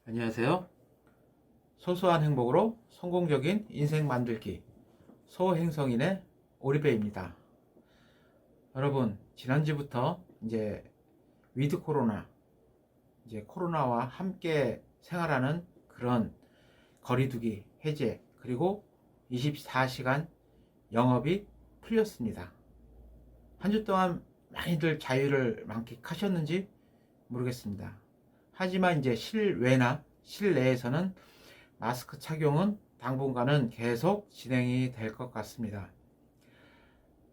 안녕하세요. 소소한 행복으로 성공적인 인생 만들기 소행성인의 오리배입니다. 여러분, 지난주부터 이제 위드 코로나, 이제 코로나와 함께 생활하는 그런 거리두기 해제, 그리고 24시간 영업이 풀렸습니다. 한 주 동안 많이들 자유를 만끽하셨는지 모르겠습니다. 하지만 이제 실외나 실내에서는 마스크 착용은 당분간은 계속 진행이 될 것 같습니다.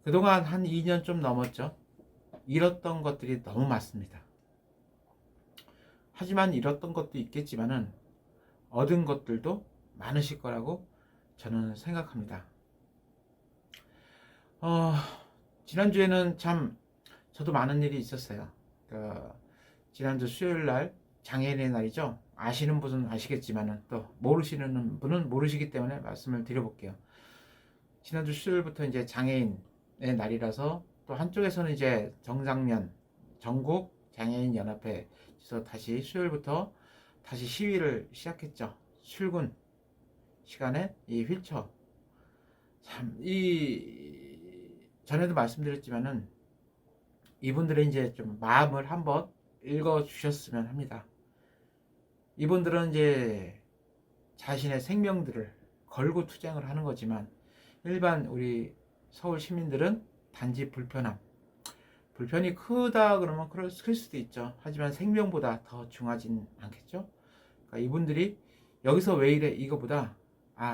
그동안 한 2년 좀 넘었죠. 잃었던 것들이 너무 많습니다. 하지만 잃었던 것도 있겠지만은 얻은 것들도 많으실 거라고 저는 생각합니다. 지난주에는 참 저도 많은 일이 있었어요. 지난주 수요일 날 장애인의 날이죠. 아시는 분은 아시겠지만은 또 모르시는 분은 모르시기 때문에 말씀을 드려볼게요. 지난주 수요일부터 이제 장애인의 날이라서 또 한쪽에서는 이제 정상면 전국 장애인 연합회에서 다시 수요일부터 다시 시위를 시작했죠. 출근 시간에 이 휠체어 참 전에도 말씀드렸지만은 이분들의 이제 좀 마음을 한번 읽어 주셨으면 합니다. 이분들은 이제 자신의 생명들을 걸고 투쟁을 하는 거지만 일반 우리 서울 시민들은 단지 불편이 크다 그러면 클 수도 있죠. 하지만 생명보다 더 중하진 않겠죠. 그러니까 이분들이 여기서 왜 이래 이거보다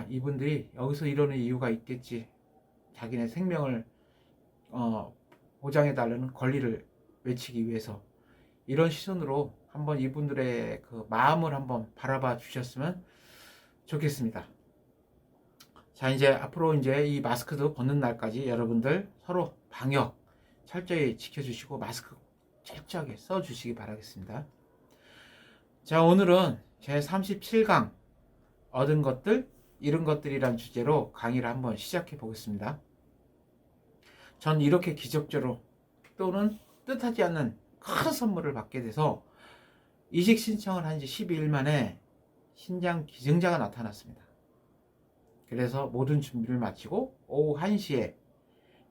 이분들이 여기서 이러는 이유가 있겠지. 자기네 생명을 보장해 달라는 권리를 외치기 위해서 이런 시선으로 한번 이분들의 그 마음을 한번 바라봐 주셨으면 좋겠습니다. 자, 이제 앞으로 이제 이 마스크도 벗는 날까지 여러분들 서로 방역 철저히 지켜주시고 마스크 철저하게 써주시기 바라겠습니다. 자, 오늘은 제 37강 얻은 것들, 잃은 것들이란 주제로 강의를 한번 시작해 보겠습니다. 전 이렇게 기적적으로 또는 뜻하지 않는 큰 선물을 받게 돼서 이직 신청을 한 지 12일 만에 신장 기증자가 나타났습니다. 그래서 모든 준비를 마치고 오후 1시에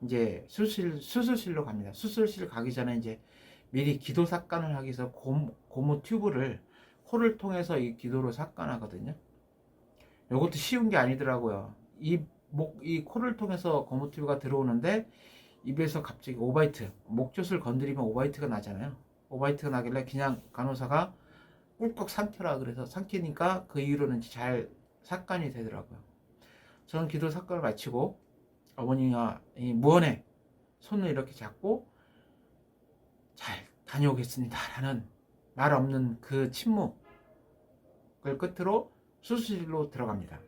이제 수술실로 갑니다. 수술실 가기 전에 이제 미리 기도 삭간을 하기 위해서 고무 튜브를 코를 통해서 이 기도로 삭간하거든요. 이것도 쉬운 게 아니더라고요. 이 코를 통해서 고무 튜브가 들어오는데 입에서 갑자기 오바이트, 목젖을 건드리면 오바이트가 나잖아요. 오바이트가 나길래 그냥 간호사가 꿀꺽 삼켜라 그래서 삼키니까 그 이후로는 잘 삭간이 되더라고요. 저는 기도 삭간을 마치고 어머니가 이 무언에 손을 이렇게 잡고 잘 다녀오겠습니다 라는 말 없는 그 침묵을 끝으로 수술실로 들어갑니다.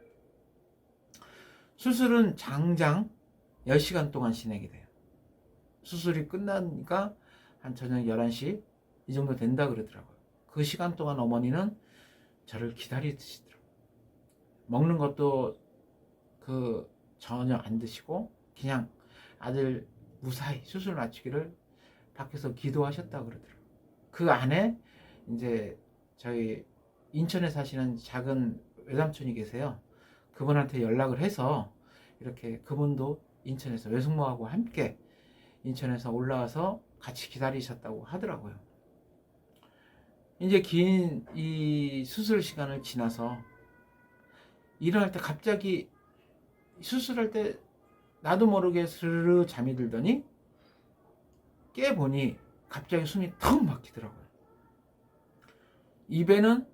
수술은 장장 10시간 동안 진행이 돼요. 수술이 끝나니까 한 저녁 11시 이 정도 된다 그러더라고요. 그 시간 동안 어머니는 저를 기다리시더라고요. 먹는 것도 전혀 안 드시고 그냥 아들 무사히 수술 마치기를 밖에서 기도하셨다고 그러더라고요. 그 안에 이제 저희 인천에 사시는 작은 외삼촌이 계세요. 그분한테 연락을 해서 이렇게 그분도 인천에서 외숙모하고 함께 인천에서 올라와서 같이 기다리셨다고 하더라고요. 이제 긴 이 수술 시간을 지나서 일어날 때 갑자기 수술할 때 나도 모르게 스르르 잠이 들더니 깨보니 갑자기 숨이 턱 막히더라고요. 입에는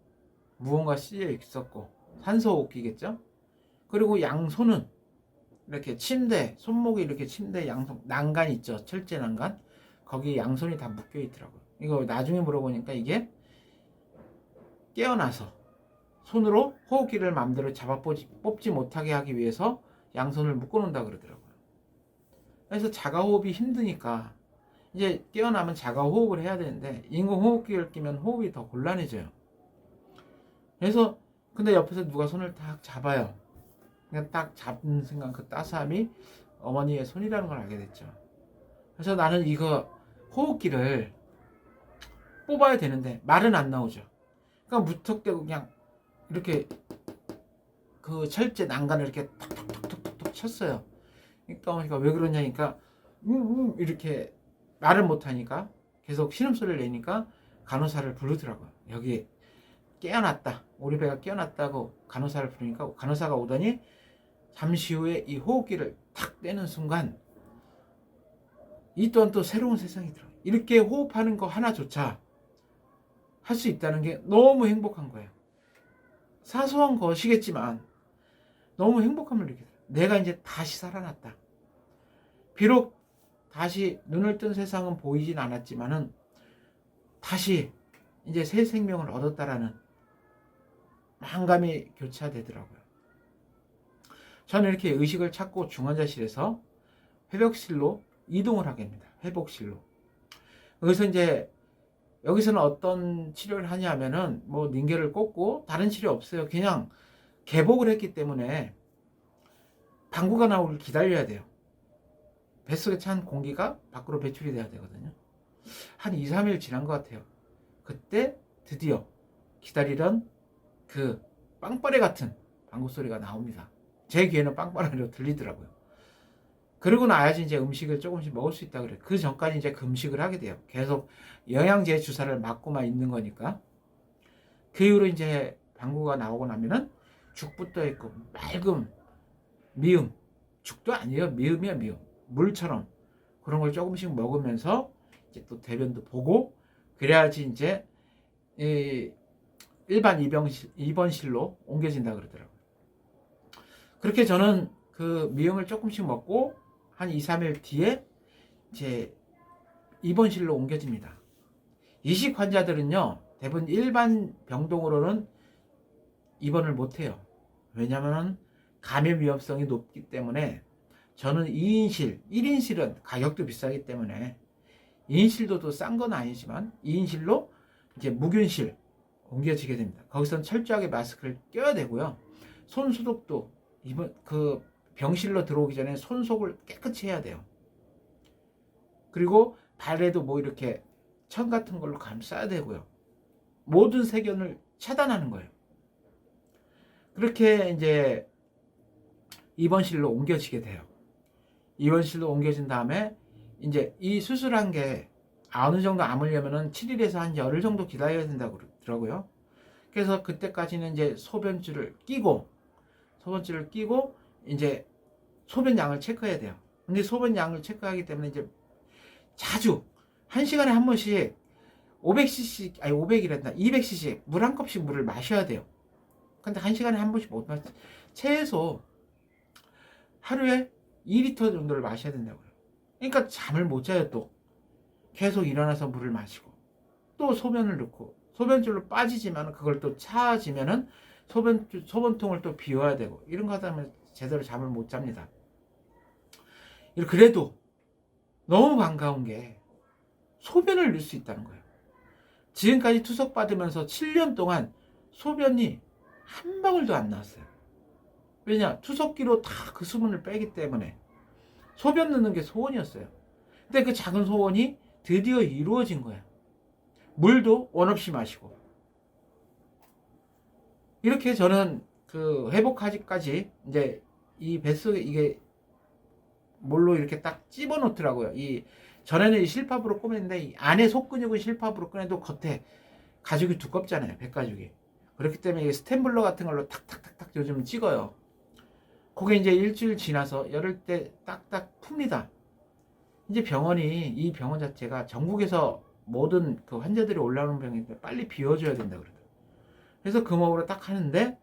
무언가 씌여 있었고 산소호흡기겠죠. 그리고 양손은 이렇게 침대, 손목이 이렇게 침대 양손 난간 있죠. 철제 난간. 거기 양손이 다 묶여 있더라고요. 이거 나중에 물어보니까 이게 깨어나서 손으로 호흡기를 마음대로 뽑지 못하게 하기 위해서 양손을 묶어 놓는다 그러더라고요. 그래서 자가호흡이 힘드니까 이제 깨어나면 자가호흡을 해야 되는데 인공호흡기를 끼면 호흡이 더 곤란해져요. 그래서 근데 옆에서 누가 손을 딱 잡아요. 그냥 딱 잡는 순간 그 따스함이 어머니의 손이라는 걸 알게 됐죠. 그래서 나는 이거 호흡기를 뽑아야 되는데 말은 안 나오죠. 그러니까 무턱대고 그냥 이렇게 그 철제 난간을 이렇게 톡톡톡톡톡 쳤어요. 그러니까 어머니가 왜 그러냐니까 이렇게 말을 못하니까 계속 신음소리를 내니까 간호사를 부르더라고요. 여기 깨어났다, 우리 배가 깨어났다고 간호사를 부르니까 간호사가 오더니 잠시 후에 이 호흡기를 탁 떼는 순간 이 또한 또 새로운 세상이 들어요. 이렇게 호흡하는 거 하나조차 할 수 있다는 게 너무 행복한 거예요. 사소한 것이겠지만 너무 행복함을 느끼더라고요. 내가 이제 다시 살아났다. 비록 다시 눈을 뜬 세상은 보이진 않았지만은 다시 이제 새 생명을 얻었다라는 만감이 교차되더라고요. 저는 이렇게 의식을 찾고 중환자실에서 회복실로 이동을 하게 됩니다. 회복실로. 그래서 이제 여기서는 어떤 치료를 하냐면은 뭐 닌겔을 꽂고 다른 치료 없어요. 그냥 개복을 했기 때문에 방구가 나오길 기다려야 돼요. 뱃속에 찬 공기가 밖으로 배출이 돼야 되거든요. 한 2, 3일 지난 것 같아요. 그때 드디어 기다리던 그 빵빠레 같은 방구 소리가 나옵니다. 제 귀에는 빵빠레로 들리더라고요. 그러고 나야지 이제 음식을 조금씩 먹을 수 있다 그래요. 그 전까지 이제 금식을 하게 돼요. 계속 영양제 주사를 맞고만 있는 거니까. 그 이후로 이제 방구가 나오고 나면은 죽부터 있고 맑음, 미음, 죽도 아니에요. 미음이야 미음. 물처럼 그런 걸 조금씩 먹으면서 이제 또 대변도 보고 그래야지 이제 일반 입원실로 옮겨진다 그러더라고요. 그렇게 저는 그 미음을 조금씩 먹고 한 2, 3일 뒤에 이제 입원실로 옮겨집니다. 이식 환자들은요, 대부분 일반 병동으로는 입원을 못해요. 왜냐하면 감염 위험성이 높기 때문에 저는 2인실, 1인실은 가격도 비싸기 때문에 2인실도 또 싼 건 아니지만 2인실로 이제 무균실 옮겨지게 됩니다. 거기서는 철저하게 마스크를 껴야 되고요. 손 소독도 이번 그 병실로 들어오기 전에 손속을 깨끗이 해야 돼요. 그리고 발에도 뭐 이렇게 천 같은 걸로 감싸야 되고요. 모든 세균을 차단하는 거예요. 그렇게 이제 입원실로 옮겨지게 돼요. 입원실로 옮겨진 다음에 이제 이 수술한 게 어느 정도 아물려면은 7일에서 한 열흘 정도 기다려야 된다고 그러더라고요. 그래서 그때까지는 이제 소변줄을 끼고 이제 소변량을 체크해야 돼요. 근데 소변량을 체크하기 때문에 이제 자주 1시간에 한 번씩 500cc 아니 500이란다 200cc 물 한 컵씩 물을 마셔야 돼요. 근데 1시간에 한 번씩 못 마시 최소 하루에 2리터 정도를 마셔야 된다고요. 그러니까 잠을 못 자요. 또 계속 일어나서 물을 마시고 또 소변을 넣고 소변줄로 빠지지만 그걸 또 차지면은 소변통을 또 비워야 되고 이런 거 하다 보면 제대로 잠을 못 잡니다. 그래도 너무 반가운 게 소변을 넣을 수 있다는 거예요. 지금까지 투석받으면서 7년 동안 소변이 한 방울도 안 나왔어요. 왜냐? 투석기로 다 그 수분을 빼기 때문에 소변 넣는 게 소원이었어요. 근데 그 작은 소원이 드디어 이루어진 거예요. 물도 원 없이 마시고. 이렇게 저는 그 회복하기까지 이제 이 뱃속에 이게 뭘로 이렇게 딱 집어 넣더라고요. 이 전에는 이 실밥으로 꺼냈는데 이 안에 속근육은 실밥으로 꺼내도 겉에 가죽이 두껍잖아요. 배가죽이. 그렇기 때문에 이 스탬블러 같은 걸로 탁탁탁탁 요즘 찍어요. 그게 이제 일주일 지나서 열흘 때 딱딱 풉니다. 이제 이 병원 자체가 전국에서 모든 그 환자들이 올라오는 병인데 빨리 비워줘야 된다 그러더라고요. 그래서 그 몸으로 딱 하는데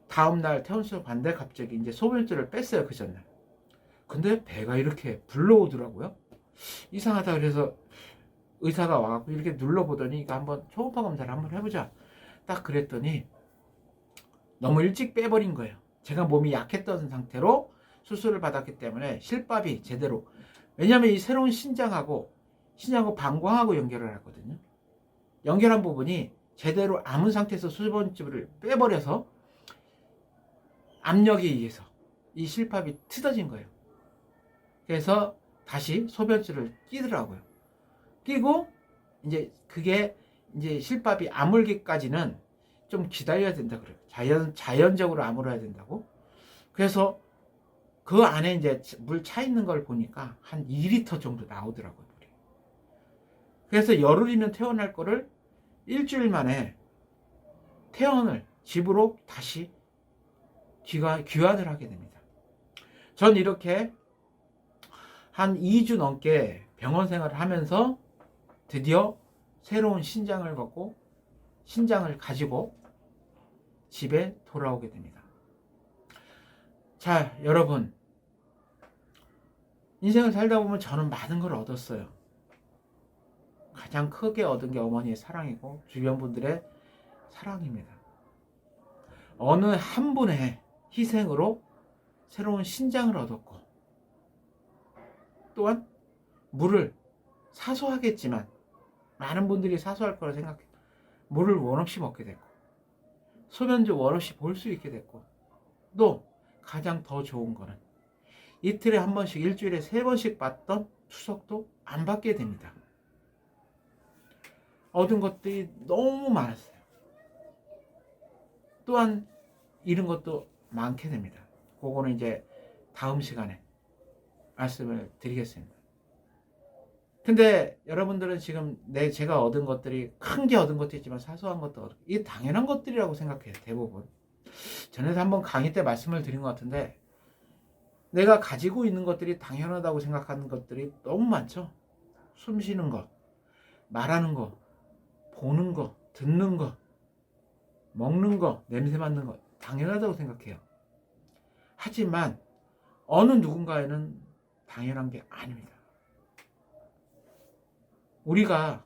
다음날 퇴원수술 반대 갑자기 이제 소변줄을 뺐어요. 그 전날. 근데 배가 이렇게 불러오더라고요. 이상하다 그래서 의사가 와갖고 이렇게 눌러보더니 이거 한번 초음파 검사를 한번 해보자. 딱 그랬더니 너무 일찍 빼버린 거예요. 제가 몸이 약했던 상태로 수술을 받았기 때문에 실밥이 제대로 왜냐하면 이 새로운 신장하고 방광하고 연결을 하거든요. 연결한 부분이 제대로 아문 상태에서 수분줄을 빼버려서 압력에 의해서 이 실밥이 뜯어진 거예요. 그래서 다시 소변줄을 끼더라고요. 끼고 이제 그게 이제 실밥이 아물기까지는 좀 기다려야 된다 그래요. 자연적으로 아물어야 된다고. 그래서 그 안에 이제 물 차 있는 걸 보니까 한 2리터 정도 나오더라고요, 물이. 그래서 열흘이면 퇴원할 거를 일주일 만에 퇴원을 집으로 다시 귀환을 하게 됩니다. 전 이렇게 한 2주 넘게 병원 생활을 하면서 드디어 새로운 신장을 가지고 집에 돌아오게 됩니다. 자, 여러분, 인생을 살다 보면 저는 많은 걸 얻었어요. 가장 크게 얻은 게 어머니의 사랑이고 주변 분들의 사랑입니다. 어느 한 분의 희생으로 새로운 신장을 얻었고, 또한 물을 사소하겠지만 많은 분들이 사소할 거라 생각해 물을 원 없이 먹게 됐고, 소변도 원 없이 볼 수 있게 됐고, 또 가장 더 좋은 거는 이틀에 한 번씩, 일주일에 3번씩 받던 투석도 안 받게 됩니다. 얻은 것들이 너무 많았어요. 또한 잃은 것도 많게 됩니다. 그거는 이제 다음 시간에 말씀을 드리겠습니다. 근데 여러분들은 지금 제가 얻은 것들이, 큰 게 얻은 것도 있지만 사소한 것도 얻고, 이게 당연한 것들이라고 생각해요, 대부분. 전에도 한번 강의 때 말씀을 드린 것 같은데, 내가 가지고 있는 것들이 당연하다고 생각하는 것들이 너무 많죠. 숨 쉬는 거, 말하는 거, 보는 거, 듣는 거, 먹는 거, 냄새 맡는 거 당연하다고 생각해요. 하지만 어느 누군가에는 당연한 게 아닙니다. 우리가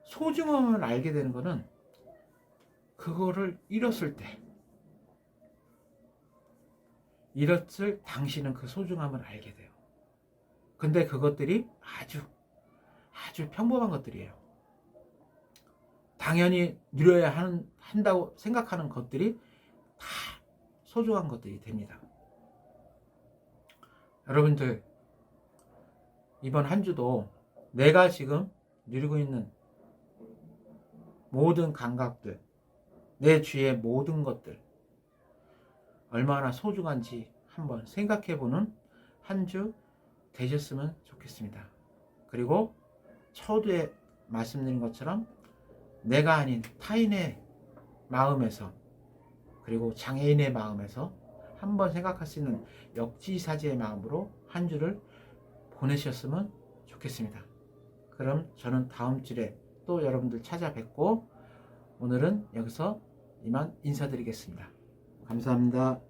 소중함을 알게 되는 것은 그거를 잃었을 때, 잃었을 당시는 그 소중함을 알게 돼요. 근데 그것들이 아주 평범한 것들이에요. 당연히 누려야 한다고 생각하는 것들이 다 소중한 것들이 됩니다. 여러분들, 이번 한 주도 내가 지금 누리고 있는 모든 감각들, 내 주위의 모든 것들 얼마나 소중한지 한번 생각해보는 한 주 되셨으면 좋겠습니다. 그리고 처두에 말씀드린 것처럼 내가 아닌 타인의 마음에서, 그리고 장애인의 마음에서 한번 생각할 수 있는 역지사지의 마음으로 한 주를 보내셨으면 좋겠습니다. 그럼 저는 다음 주에 또 여러분들 찾아뵙고, 오늘은 여기서 이만 인사드리겠습니다. 감사합니다.